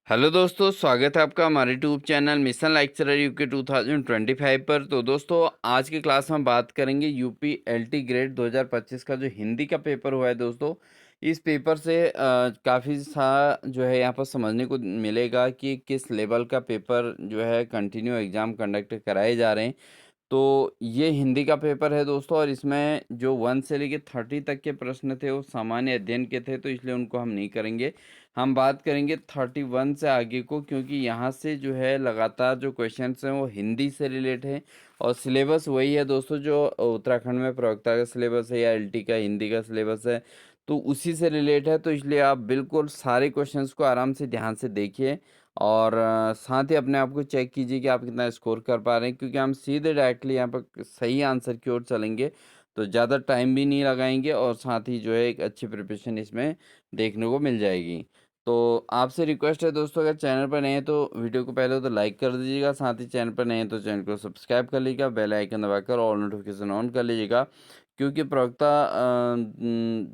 Hello दोस्तों, स्वागत है आपका हमारे YouTube channel mission lecturer UK 2025 पर। तो दोस्तों, आज की क्लास में बात करेंगे यूपी एलटी ग्रेड 2025 का जो हिंदी का पेपर हुआ है। दोस्तों, इस पेपर से काफ़ी सा जो है यहाँ पर समझने को मिलेगा कि किस लेवल का पेपर जो है कंटिन्यू एग्ज़ाम कंडक्ट कराए जा रहे हैं। तो ये हिंदी का पेपर है दोस्तों, और इसमें जो 1 से लेके 30 तक के प्रश्न थे वो सामान्य अध्ययन के थे, तो इसलिए उनको हम नहीं करेंगे। हम बात करेंगे 31 से आगे को, क्योंकि यहाँ से जो है लगातार जो क्वेश्चंस हैं वो हिंदी से रिलेट है, और सिलेबस वही है दोस्तों जो उत्तराखंड में प्रवक्ता का सिलेबस है या एलटी का हिंदी का सिलेबस है, तो उसी से रिलेट है। तो इसलिए आप बिल्कुल सारे क्वेश्चंस को आराम से ध्यान से देखिए, और साथ ही अपने आप को चेक कीजिए कि आप कितना स्कोर कर पा रहे हैं, क्योंकि हम सीधे डायरेक्टली यहाँ पर सही आंसर की ओर चलेंगे, तो ज़्यादा टाइम भी नहीं लगाएंगे, और साथ ही जो है एक अच्छी प्रिपरेशन इसमें देखने को मिल जाएगी। तो आपसे रिक्वेस्ट है दोस्तों, अगर चैनल पर नए हैं तो वीडियो को पहले तो लाइक कर दीजिएगा, साथ ही चैनल पर नए हैं तो चैनल को सब्सक्राइब कर लीजिएगा, बेल आइकन दबाकर ऑल नोटिफिकेशन ऑन कर लीजिएगा, क्योंकि प्रवक्ता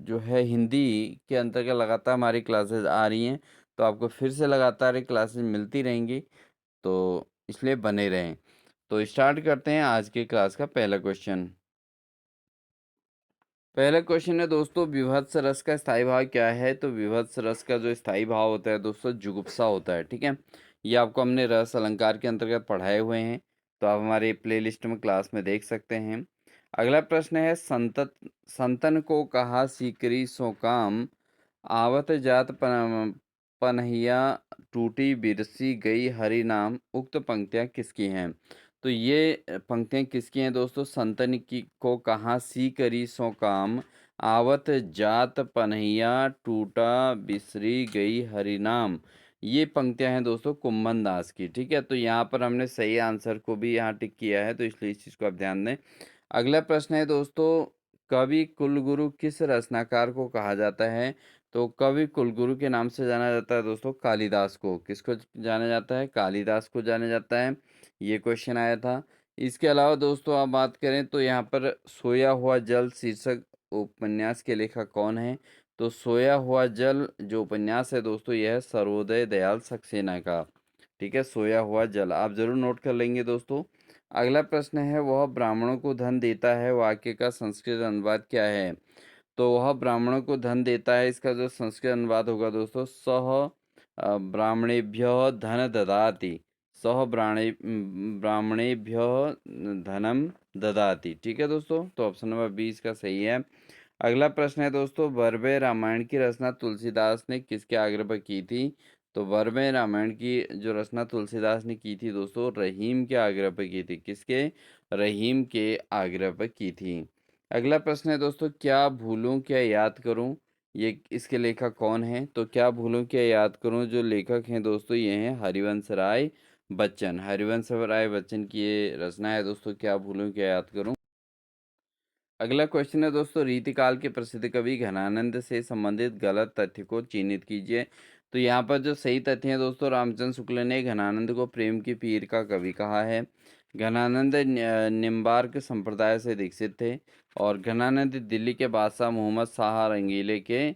जो है हिंदी के अंतर्गत लगातार हमारी क्लासेस आ रही हैं, तो आपको फिर से लगातार ये क्लासेस मिलती रहेंगी, तो इसलिए बने रहें। तो स्टार्ट करते हैं आज की क्लास का पहला क्वेश्चन। पहला क्वेश्चन है दोस्तों, विभत्स रस का स्थायी भाव क्या है? तो विभत्स रस का जो स्थायी भाव होता है दोस्तों, जुगुप्सा होता है। ठीक है, ये आपको हमने रस अलंकार के अंतर्गत पढ़ाए हुए हैं, तो आप हमारे प्लेलिस्ट में क्लास में देख सकते हैं। अगला प्रश्न है, संतन को कहा सीकरी सो काम, आवत जात पनहिया, टूटी बिरसी गई हरि नाम, उक्त पंक्तियाँ किसकी हैं? तो ये पंक्तियाँ किसकी हैं दोस्तों? संतन की को कहाँ सी करी सो काम, आवत जात पनहिया, टूटा बिसरी गई हरि नाम। ये पंक्तियाँ हैं दोस्तों कुम्भन दास की। ठीक है, तो यहाँ पर हमने सही आंसर को भी यहाँ टिक किया है, तो इसलिए इस चीज़ को आप ध्यान दें। अगला प्रश्न है दोस्तों, कवि कुलगुरु किस रचनाकार को कहा जाता है? तो कवि कुलगुरु के नाम से जाना जाता है दोस्तों कालिदास को। किसको जाना जाता है? कालिदास को जाना जाता है। ये क्वेश्चन आया था। इसके अलावा दोस्तों आप बात करें तो यहाँ पर सोया हुआ जल शीर्षक उपन्यास के लेखक कौन है? तो सोया हुआ जल जो उपन्यास है दोस्तों, यह है सर्वोदय दयाल सक्सेना का। ठीक है, सोया हुआ जल आप जरूर नोट कर लेंगे दोस्तों। अगला प्रश्न है, वह ब्राह्मणों को धन देता है, वाक्य का संस्कृत अनुवाद क्या है? तो वह ब्राह्मणों को धन देता है, इसका जो संस्कृत अनुवाद होगा दोस्तों, सह ब्राह्मणेभ्य धन ददाति। सह ब्राह्मणेभ्य धनम ददाति। ठीक है दोस्तों, तो ऑप्शन नंबर 20 का सही है। अगला प्रश्न है दोस्तों, वर्वे रामायण की रचना तुलसीदास ने किसके आग्रह पर की थी? तो वर्वे रामायण की जो रचना तुलसीदास ने की थी दोस्तों, रहीम के आग्रह पर की थी। किसके? रहीम के आग्रह पर की थी। अगला प्रश्न है दोस्तों, क्या भूलूं क्या याद करूं, ये इसके लेखक कौन है? तो क्या भूलूं क्या याद करूं जो लेखक हैं दोस्तों, ये हैं हरिवंश राय बच्चन। हरिवंश राय बच्चन की ये रचना है दोस्तों, क्या भूलूं क्या याद करूं। अगला क्वेश्चन है दोस्तों, रीतिकाल के प्रसिद्ध कवि घनानंद से संबंधित गलत तथ्य को चिन्हित कीजिए। तो यहाँ पर जो सही तथ्य हैं दोस्तों, रामचंद्र शुक्ल ने घनानंद को प्रेम की पीर का कवि कहा है। घनानंद निम्बार्क संप्रदाय से दीक्षित थे, और घनानंद दिल्ली के बादशाह मोहम्मद शाह रंगीले के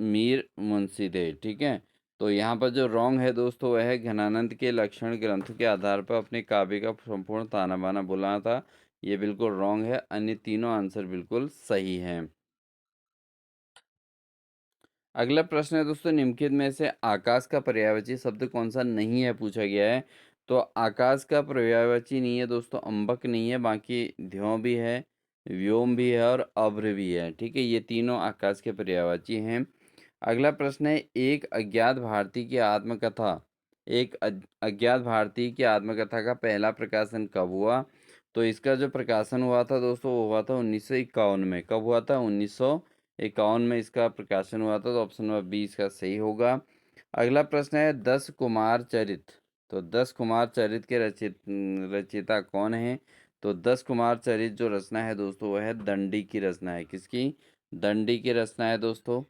मीर मुंशी थे। ठीक है, तो यहाँ पर जो रॉन्ग है दोस्तों, वह है घनानंद के लक्षण ग्रंथ के आधार पर अपने काव्य का संपूर्ण ताना बाना बोला था। ये बिल्कुल रॉन्ग है, अन्य तीनों आंसर बिल्कुल सही हैं। अगला प्रश्न है दोस्तों, निम्नलिखित में से आकाश का पर्यायवाची शब्द कौन सा नहीं है, पूछा गया है। तो आकाश का पर्यायवाची नहीं है दोस्तों, अंबक नहीं है, बाकी ध्यों भी है, व्योम भी है, और अभ्र भी है। ठीक है, ये तीनों आकाश के पर्यायवाची हैं। अगला प्रश्न है, एक अज्ञात भारतीय की आत्मकथा, अज्ञात भारतीय की आत्मकथा का पहला प्रकाशन कब हुआ? तो इसका जो प्रकाशन हुआ था दोस्तों, वो हुआ था 1951 में। कब हुआ था? 1951 में इसका प्रकाशन हुआ था, तो ऑप्शन नंबर 20 का सही होगा। अगला प्रश्न है, 10 कुमार चरित। तो 10 कुमार चरित के रचयिता कौन है? तो 10 कुमार चरित जो रचना है दोस्तों, वह है दंडी की रचना है। किसकी? दंडी की रचना है दोस्तों।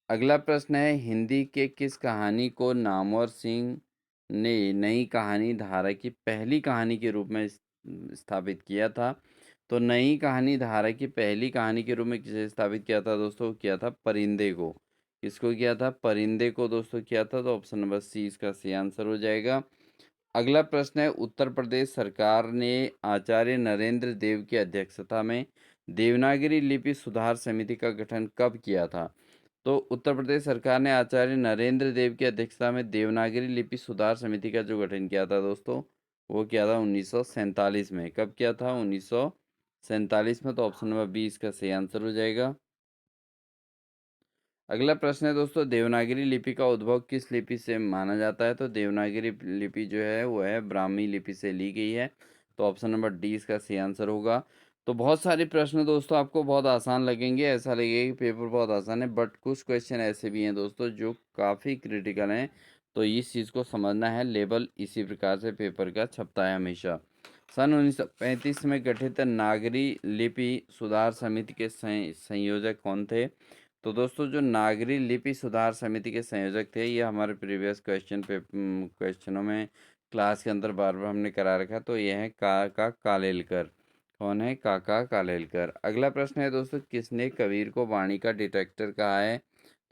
अगला प्रश्न है, हिंदी के किस कहानी को नामवर सिंह ने नई कहानी धारा की पहली कहानी के रूप में स्थापित किया था? तो नई कहानी धारा की पहली कहानी के रूप में किसे स्थापित किया था दोस्तों? किया था परिंदे को। किसको किया था? परिंदे को दोस्तों किया था। तो ऑप्शन नंबर सी इसका सही आंसर हो जाएगा। अगला प्रश्न है, उत्तर प्रदेश सरकार ने आचार्य नरेंद्र देव की अध्यक्षता में देवनागरी लिपि सुधार समिति का गठन कब किया था? तो उत्तर प्रदेश सरकार ने आचार्य नरेंद्र देव की अध्यक्षता में देवनागरी लिपि सुधार समिति का जो गठन किया था दोस्तों, वो किया था 1947 में। कब किया था? 1947 में। तो ऑप्शन नंबर बी इसका सही आंसर हो जाएगा। अगला प्रश्न है दोस्तों, देवनागरी लिपि का उद्भव किस लिपि से माना जाता है? तो देवनागरी लिपि जो है वो है ब्राह्मी लिपि से ली गई है। तो ऑप्शन नंबर डी इसका सही आंसर होगा। तो बहुत सारे प्रश्न दोस्तों आपको बहुत आसान लगेंगे, ऐसा लगेगा कि पेपर बहुत आसान है, बट कुछ क्वेश्चन ऐसे भी हैं दोस्तों जो काफ़ी क्रिटिकल हैं। तो इस चीज़ को समझना है, लेवल इसी प्रकार से पेपर का छपता है हमेशा। सन 1935 में गठित नागरी लिपि सुधार समिति के संयोजक कौन थे? तो दोस्तों जो नागरी लिपि सुधार समिति के संयोजक थे, ये हमारे प्रीवियस क्वेश्चनों में क्लास के अंदर बार बार हमने करा रखा। तो ये है काका कालेलकर। कौन है? काका कालेलकर। अगला प्रश्न है दोस्तों, किसने कबीर को वाणी का डिटेक्टर कहा है?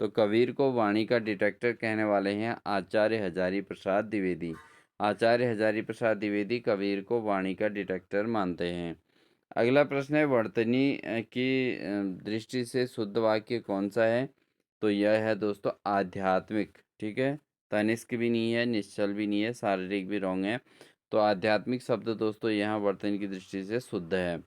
तो कबीर को वाणी का डिटेक्टर कहने वाले हैं आचार्य हजारी प्रसाद द्विवेदी। आचार्य हजारी प्रसाद द्विवेदी कबीर को वाणी का डिटेक्टर मानते हैं। अगला प्रश्न है, वर्तनी की दृष्टि से शुद्ध वाक्य कौन सा है? तो यह है दोस्तों आध्यात्मिक। ठीक है, तनिष्क भी नहीं है, निश्चल भी नहीं है, शारीरिक भी रॉन्ग है। तो आध्यात्मिक शब्द दोस्तों यहाँ वर्तनी की दृष्टि से शुद्ध है।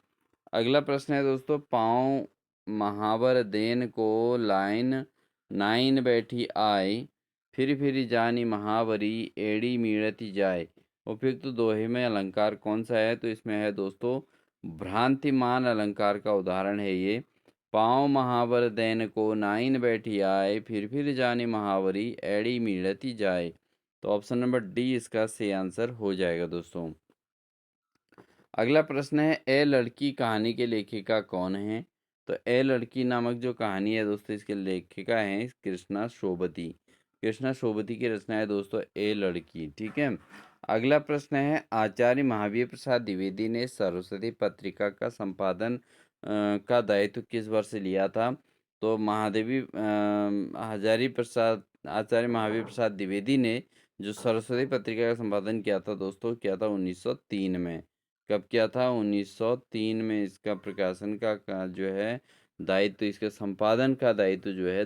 अगला प्रश्न है दोस्तों, पाँव महावर देन को लाइन नाइन बैठी आए, फिर जानी महावरी एड़ी मीड़ती जाए। उपयुक्त दोहे में अलंकार कौन सा है? तो इसमें है दोस्तों भ्रांतिमान अलंकार का उदाहरण है ये। पाँव महावर दैन को नाइन बैठी आए, फिर जानी महावरी एड़ी मीड़ती जाए। तो ऑप्शन नंबर डी इसका सही आंसर हो जाएगा दोस्तों। अगला प्रश्न है, ए लड़की कहानी के लेखिका कौन है? तो ए लड़की नामक जो कहानी है दोस्तों, इसके लेखिका हैं कृष्णा शोभती। कृष्णा शोभती की रचना है दोस्तों ए लड़की। ठीक है। अगला प्रश्न है, आचार्य महावीर प्रसाद द्विवेदी ने सरस्वती पत्रिका का संपादन का दायित्व किस वर्ष लिया था? तो महादेवी हजारी प्रसाद आचार्य महावीर प्रसाद द्विवेदी ने जो सरस्वती पत्रिका का संपादन किया था दोस्तों, किया था 1903 में। कब किया था? 1903 में। इसका प्रकाशन का जो है दायित्व, इसके संपादन का दायित्व जो है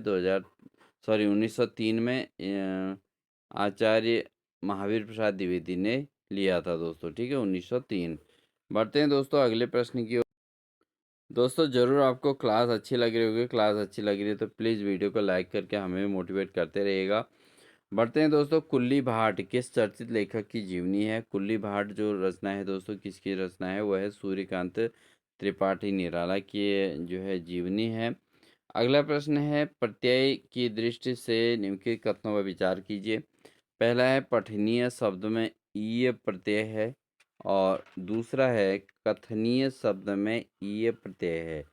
1903 में आचार्य महावीर प्रसाद द्विवेदी ने लिया था दोस्तों। ठीक है, 1903। बढ़ते हैं दोस्तों अगले प्रश्न की ओर। दोस्तों ज़रूर आपको क्लास अच्छी लग रही होगी। क्लास अच्छी लग रही है तो प्लीज़ वीडियो को लाइक करके हमें मोटिवेट करते रहिएगा। बढ़ते हैं दोस्तों, कुल्ली भाट किस चर्चित लेखक की जीवनी है? कुल्ली भाट जो रचना है दोस्तों, किसकी रचना है? वह है सूर्यकांत त्रिपाठी निराला की जो है जीवनी है। अगला प्रश्न है, प्रत्यय की दृष्टि से निम्नलिखित कथनों पर विचार कीजिए। पहला है, पठनीय शब्द में ईय प्रत्यय है। और दूसरा है, कथनीय शब्द में ईय प्रत्यय है।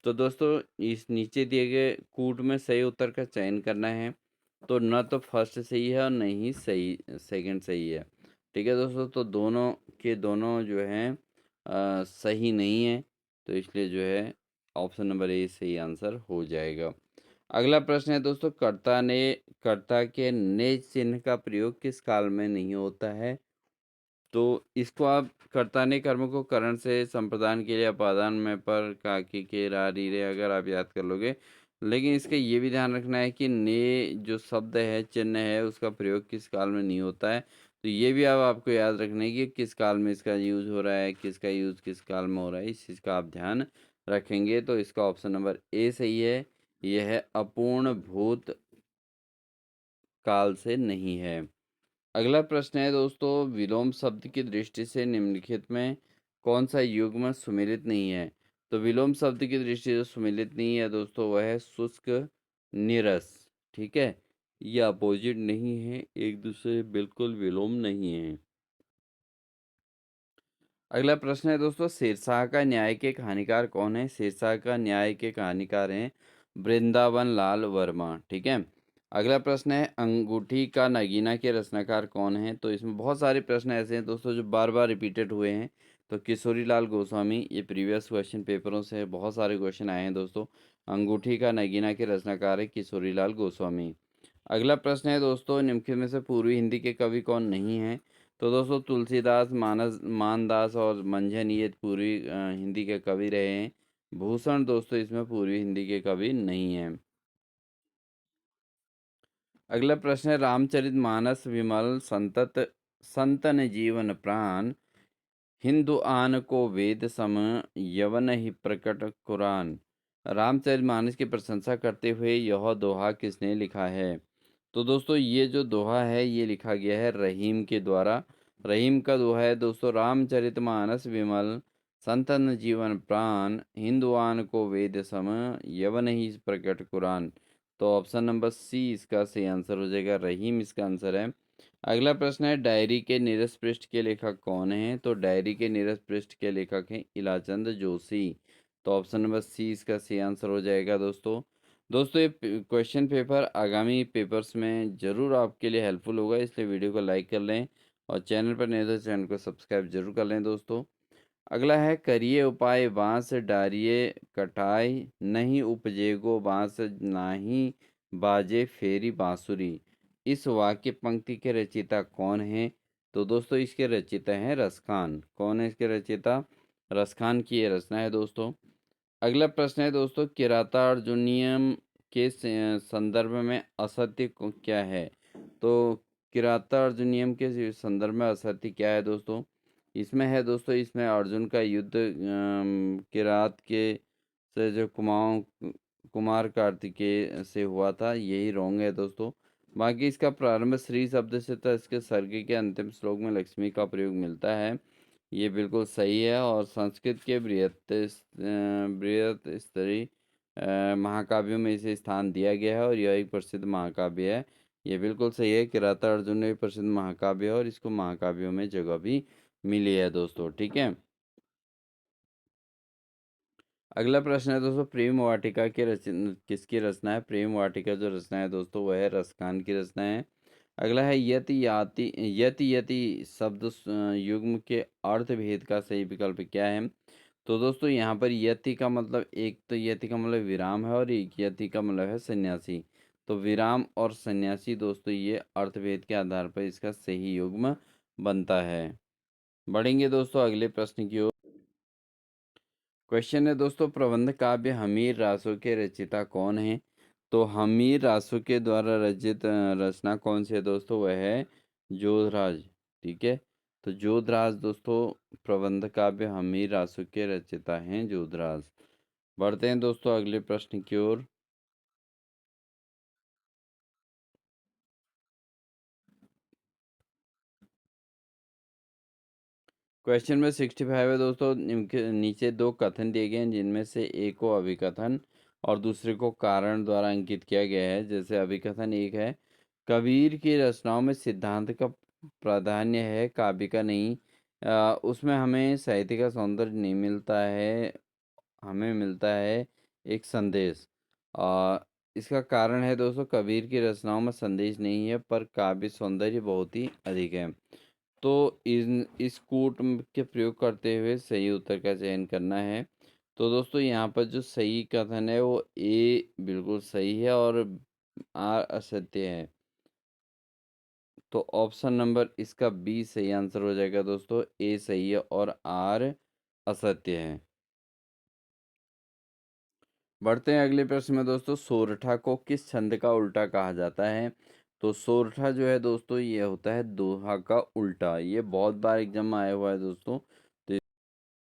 तो दोस्तों इस नीचे दिए गए कूट में सही उत्तर का चयन करना है। तो न तो फर्स्ट सही है और न ही सही सेकंड सही है। ठीक है दोस्तों, तो दोनों के दोनों जो हैं सही नहीं है। तो इसलिए जो है ऑप्शन नंबर ए सही आंसर हो जाएगा। अगला प्रश्न है दोस्तों, कर्ता के ने चिन्ह का प्रयोग किस काल में नहीं होता है? तो इसको आप कर्ता ने कर्म को करण से संप्रदान के लिए अपादान में पर काकी के रा री रे अगर आप याद कर लोगे। लेकिन इसका ये भी ध्यान रखना है कि ने जो शब्द है, चिन्ह है, उसका प्रयोग किस काल में नहीं होता है। तो ये भी अब आपको याद रखना है कि किस काल में इसका यूज हो रहा है, किसका यूज किस काल में हो रहा है, इस चीज़ का आप ध्यान रखेंगे। तो इसका ऑप्शन नंबर ए सही है। यह है अपूर्ण भूत काल से नहीं है। अगला प्रश्न है दोस्तों, विलोम शब्द की दृष्टि से निम्नलिखित में कौन सा युग्म सुमेलित नहीं है? तो विलोम शब्द की दृष्टि से सुमेलित नहीं है दोस्तों, वह है शुष्क नीरस। ठीक है, ये अपोजिट नहीं है, एक दूसरे से बिल्कुल विलोम नहीं है। अगला प्रश्न है दोस्तों, शेरशाह का न्याय के कहानीकार कौन है? शेरशाह का न्याय के कहानीकार हैं वृंदावन लाल वर्मा। ठीक है। अगला प्रश्न है, अंगूठी का नगीना के रचनाकार कौन है? तो इसमें बहुत सारे प्रश्न ऐसे हैं दोस्तों जो बार बार रिपीटेड हुए हैं। तो किशोरीलाल गोस्वामी, ये प्रीवियस क्वेश्चन पेपरों से बहुत सारे क्वेश्चन आए हैं दोस्तों। अंगूठी का नगीना के रचनाकार है किशोरीलाल गोस्वामी। अगला प्रश्न है दोस्तों, निम्नलिखित में से पूर्वी हिंदी के कवि कौन नहीं हैं? तो दोस्तों तुलसीदास, मानस मानदास और मंझन ये पूर्वी हिंदी के कवि रहे हैं। भूषण दोस्तों इसमें पूर्वी हिंदी के कवि नहीं हैं। अगला प्रश्न है, रामचरितमानस विमल संतत संतन जीवन प्राण, हिंदू आन को वेद सम, यवन ही प्रकट कुरान। रामचरितमानस की प्रशंसा करते हुए यह दोहा किसने लिखा है? तो दोस्तों ये जो दोहा है ये लिखा गया है रहीम के द्वारा। रहीम का दोहा है दोस्तों, रामचरितमानस विमल संतन जीवन प्राण, हिंदुआन को वेद सम, यवन ही प्रकट कुरान। तो ऑप्शन नंबर सी इसका सही आंसर हो जाएगा, रहीम इसका आंसर है। अगला प्रश्न है, डायरी के नीरस पृष्ठ के लेखक कौन हैं? तो डायरी के नीरस पृष्ठ के लेखक हैं इलाचंद जोशी। तो ऑप्शन नंबर सी इसका सही आंसर हो जाएगा दोस्तों। दोस्तों ये क्वेश्चन पेपर आगामी पेपर्स में ज़रूर आपके लिए हेल्पफुल होगा, इसलिए वीडियो को लाइक कर लें और चैनल पर नए तो चैनल को सब्सक्राइब जरूर कर लें दोस्तों। अगला है, करिए उपाय बांस डारिये कटाई, नहीं उपजेगो बांस नाही बाजे फेरी बांसुरी। इस वाक्य पंक्ति के रचयिता कौन है? तो दोस्तों इसके रचयिता हैं रसखान। कौन है इसके रचयिता? रसखान की ये रचना है दोस्तों। अगला प्रश्न है दोस्तों, किरातार्जुनीयम के संदर्भ में असत्य क्या है? तो किरातार्जुनीयम के संदर्भ में असत्य क्या है दोस्तों? इसमें है दोस्तों, इसमें अर्जुन का युद्ध किरात के से जो कुमार कार्तिकेय से हुआ था, यही रॉन्ग है दोस्तों। बाकी इसका प्रारंभ श्री शब्द से था, इसके सर्ग के अंतिम श्लोक में लक्ष्मी का प्रयोग मिलता है, ये बिल्कुल सही है। और संस्कृत के बृहत स्तरीय महाकाव्यों में इसे स्थान दिया गया है और यह एक प्रसिद्ध महाकाव्य है, ये बिल्कुल सही है। किराता अर्जुन एक प्रसिद्ध महाकाव्य है और इसको महाकाव्यों में जगह भी मिली है दोस्तों, ठीक है। अगला प्रश्न है दोस्तों, प्रेम वाटिका की किसकी रचना है? प्रेम वाटिका जो रचना है दोस्तों वह है रसखान की रचना है। अगला है, यति यति शब्द युग्म के अर्थ भेद का सही विकल्प क्या है? तो दोस्तों यहाँ पर यति का मतलब, एक तो यति का मतलब विराम है और एक यति का मतलब है सन्यासी। तो विराम और सन्यासी दोस्तों ये अर्थभेद के आधार पर इसका सही युग्म बनता है। बढ़ेंगे दोस्तों अगले प्रश्न की ओर। क्वेश्चन है दोस्तों, प्रबंध काव्य हमीर रासो के रचयिता कौन है? तो हमीर रासो के द्वारा रचित रचना कौन सी है दोस्तों? वह है जोधराज, ठीक है। तो जोधराज दोस्तों प्रबंध काव्य हमीर रासो के रचयिता हैं जोधराज। बढ़ते हैं दोस्तों अगले प्रश्न की ओर। क्वेश्चन में 65 है दोस्तों, नीचे दो कथन दिए गए हैं जिनमें से एक को अभिकथन और दूसरे को कारण द्वारा अंकित किया गया है। जैसे अभिकथन एक है, कबीर की रचनाओं में सिद्धांत का प्राधान्य है, काव्य का नहीं। उसमें हमें साहित्य का सौंदर्य नहीं मिलता है, हमें मिलता है एक संदेश। आ, इसका कारण है दोस्तों, कबीर की रचनाओं में संदेश नहीं है पर काव्य सौंदर्य बहुत ही अधिक है। तो इस कूट के प्रयोग करते हुए सही उत्तर का चयन करना है। तो दोस्तों यहाँ पर जो सही कथन है वो ए बिल्कुल सही है और आर असत्य है। तो ऑप्शन नंबर इसका बी सही आंसर हो जाएगा दोस्तों, ए सही है और आर असत्य है। बढ़ते हैं अगले प्रश्न में दोस्तों, सोरठा को किस छंद का उल्टा कहा जाता है? तो सोरठा जो है दोस्तों ये होता है दोहा का उल्टा, ये बहुत बार एग्जाम में आया हुआ है दोस्तों।